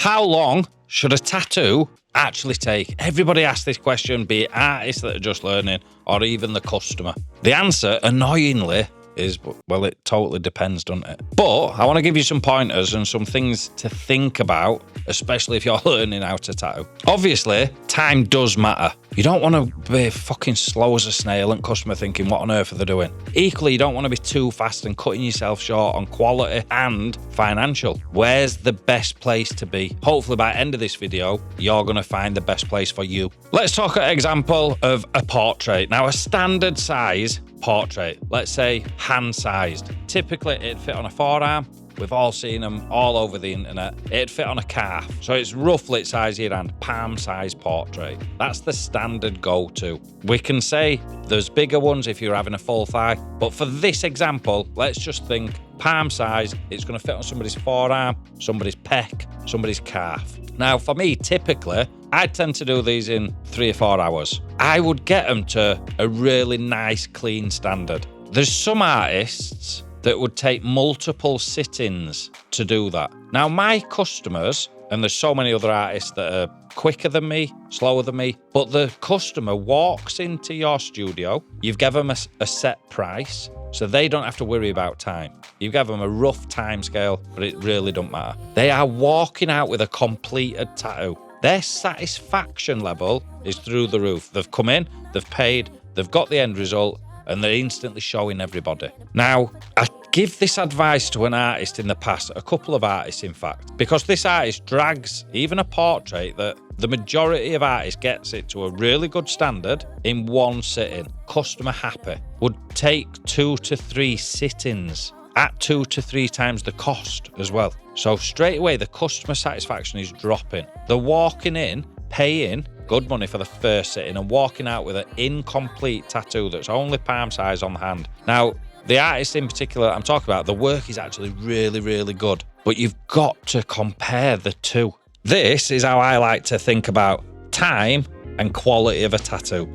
How long should a tattoo actually take? Everybody asks this question, be it artists that are just learning or even the customer. The answer, annoyingly, is, well, it totally depends, doesn't it? But I want to give you some pointers and some things to think about, especially if you're learning how to tattoo. Obviously, time does matter. You don't want to be fucking slow as a snail and customer thinking, what on earth are they doing? Equally, you don't want to be too fast and cutting yourself short on quality and financial. Where's the best place to be? Hopefully by the end of this video, you're going to find the best place for you. Let's talk an example of a portrait. Now, a standard size portrait, let's say hand-sized. Typically, it'd fit on a forearm. We've all seen them all over the internet. It'd fit on a calf. So it's roughly the size of your hand, palm-sized portrait. That's the standard go-to. We can say there's bigger ones if you're having a full thigh, but for this example, let's just think palm size. It's going to fit on somebody's forearm, somebody's pec, somebody's calf. Now, for me, typically, I tend to do these in 3 or 4 hours. I would get them to a really nice, clean standard. There's some artists that would take multiple sittings to do that. Now, my customers, and there's so many other artists that are quicker than me, slower than me, but the customer walks into your studio, you've given them a set price, so they don't have to worry about time. You've given them a rough time scale, but it really don't matter. They are walking out with a completed tattoo. Their satisfaction level is through the roof. They've come in, they've paid, they've got the end result, and they're instantly showing everybody. Now, I give this advice to an artist in the past, a couple of artists in fact, because this artist drags even a portrait that the majority of artists gets it to a really good standard in one sitting. Customer happy. Would take 2 to 3 sittings at 2 to 3 times the cost as well. So straight away, the customer satisfaction is dropping. They're walking in, paying good money for the first sitting and walking out with an incomplete tattoo that's only palm size on the hand. Now, the artist in particular I'm talking about, the work is actually really, really good, but you've got to compare the two. This is how I like to think about time and quality of a tattoo.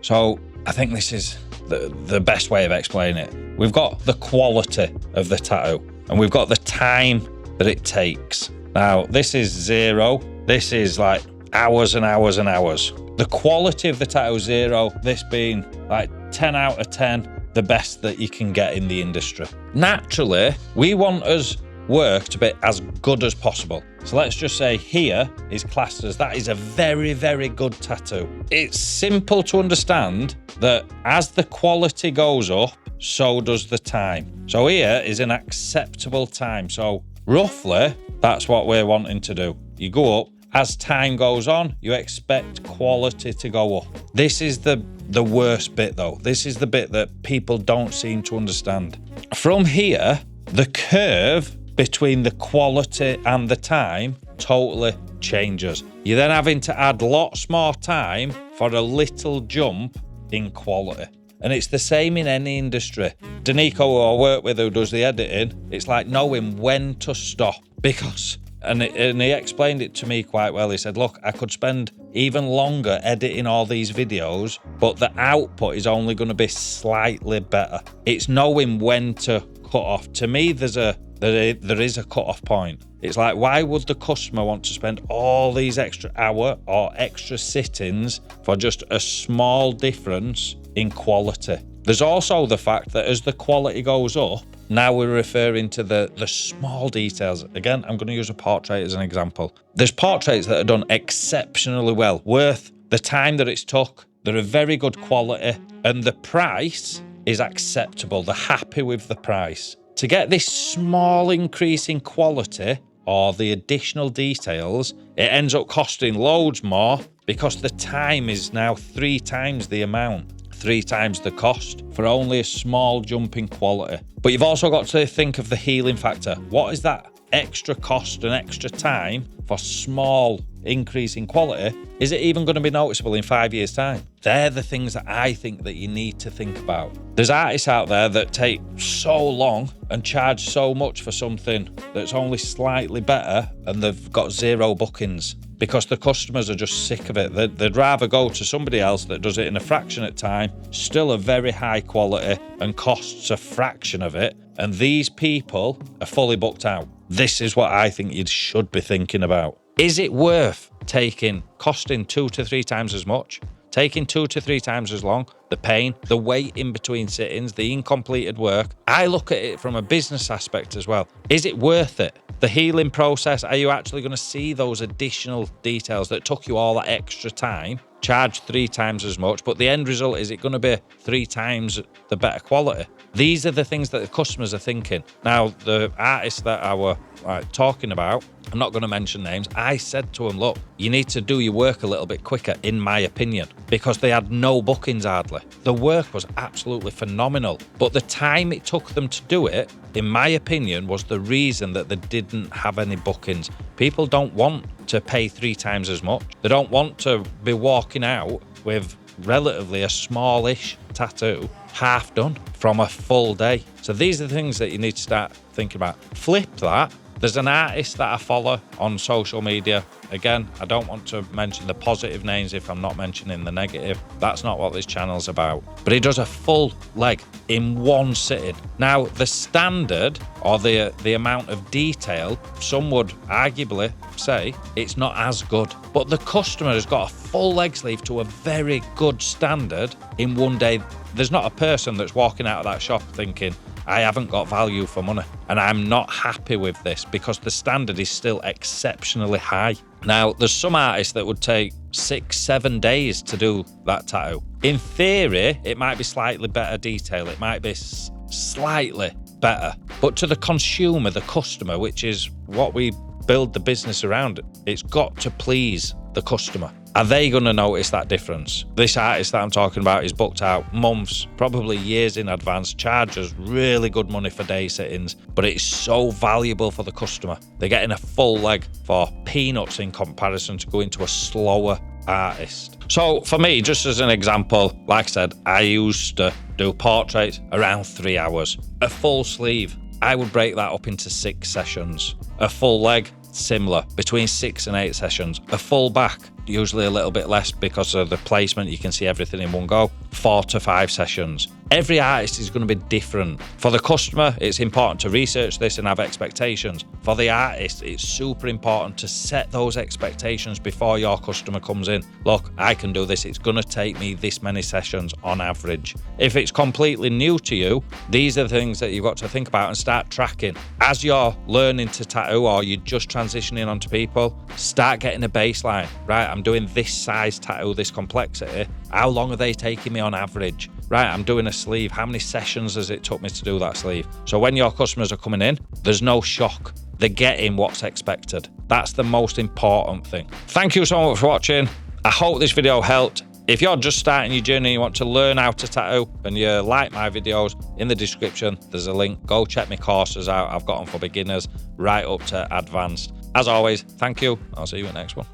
So I think this is the best way of explaining it. We've got the quality of the tattoo and we've got the time that it takes. Now, this is 0. This is like hours and hours and hours. The quality of the tattoo 0, this being like 10 out of 10, the best that you can get in the industry. Naturally, we want us work to be as good as possible. So let's just say here is classed as that is a very, very good tattoo. It's simple to understand that as the quality goes up, so does the time. So here is an acceptable time. So roughly, that's what we're wanting to do. You go up. As time goes on, you expect quality to go up. This is the worst bit though. This is the bit that people don't seem to understand. From here, the curve between the quality and the time totally changes. You're then having to add lots more time for a little jump in quality. And it's the same in any industry. Danico, who I work with, who does the editing, it's like knowing when to stop because... And he explained it to me quite well. He said, look, I could spend even longer editing all these videos, but the output is only going to be slightly better. It's knowing when to cut off. To me, there is a cut-off point. It's like, why would the customer want to spend all these extra hour or extra sittings for just a small difference in quality? There's also the fact that as the quality goes up, now we're referring to the small details. Again, I'm going to use a portrait as an example. There's portraits that are done exceptionally well, worth the time that it's took. They're a very good quality and the price is acceptable. They're happy with the price. To get this small increase in quality or the additional details, it ends up costing loads more because the time is now 3 times the amount. 3 times the cost for only a small jump in quality. But you've also got to think of the healing factor. What is that extra cost and extra time for small increase in quality? Is it even going to be noticeable in 5 years' time? They're the things that I think that you need to think about. There's artists out there that take so long and charge so much for something that's only slightly better and they've got 0 bookings. Because the customers are just sick of it. They'd rather go to somebody else that does it in a fraction of time, still a very high quality and costs a fraction of it. And these people are fully booked out. this is what I think you should be thinking about. Is it worth costing 2 to 3 times as much? Taking 2 to 3 times as long, the pain, the wait in between sittings, the incompleted work. I look at it from a business aspect as well. Is it worth it? The healing process, are you actually going to see those additional details that took you all that extra time? Charge 3 times as much, but the end result, is it going to be 3 times the better quality? These are the things that the customers are thinking. Now, the artists that I were talking about, I'm not going to mention names, I said to them, look, you need to do your work a little bit quicker, in my opinion, because they had no bookings hardly. The work was absolutely phenomenal, but the time it took them to do it, in my opinion, was the reason that they didn't have any bookings. People don't want to pay 3 times as much. They don't want to be walking out with relatively a smallish tattoo half done from a full day. So these are the things that you need to start thinking about. Flip that. There's an artist that I follow on social media. Again, I don't want to mention the positive names if I'm not mentioning the negative. That's not what this channel's about. But he does a full leg in one sitting. Now, the standard or the amount of detail, some would arguably say it's not as good. But the customer has got a full leg sleeve to a very good standard in one day. There's not a person that's walking out of that shop thinking, I haven't got value for money and I'm not happy with this, because the standard is still exceptionally high. Now, there's some artists that would take 6-7 days to do that tattoo. In theory, it might be slightly better detail. It might be slightly better. But to the consumer, the customer, which is what we build the business around, it's got to please the customer. Are they going to notice that difference? This artist that I'm talking about is booked out months, probably years in advance, charges really good money for day sittings, but it's so valuable for the customer. They're getting a full leg for peanuts in comparison to going to a slower artist. So for me, just as an example, like I said, I used to do portraits around 3 hours. A full sleeve, I would break that up into 6 sessions. A full leg, similar, between 6 and 8 sessions. A full back, usually a little bit less because of the placement, you can see everything in one go. 4 to 5 sessions. Every artist is going to be different. For the customer, it's important to research this and have expectations. For the artist, it's super important to set those expectations before your customer comes in. Look, I can do this. It's going to take me this many sessions on average. If it's completely new to you, these are the things that you've got to think about and start tracking. As you're learning to tattoo or you're just transitioning onto people, start getting a baseline. Right, I'm doing this size tattoo, this complexity. How long are they taking me on average? Right, I'm doing a sleeve. How many sessions has it took me to do that sleeve? So when your customers are coming in, there's no shock. They're getting what's expected. That's the most important thing. Thank you so much for watching. I hope this video helped. If you're just starting your journey and you want to learn how to tattoo and you like my videos, in the description, there's a link. Go check my courses out. I've got them for beginners right up to advanced. As always, thank you. I'll see you in the next one.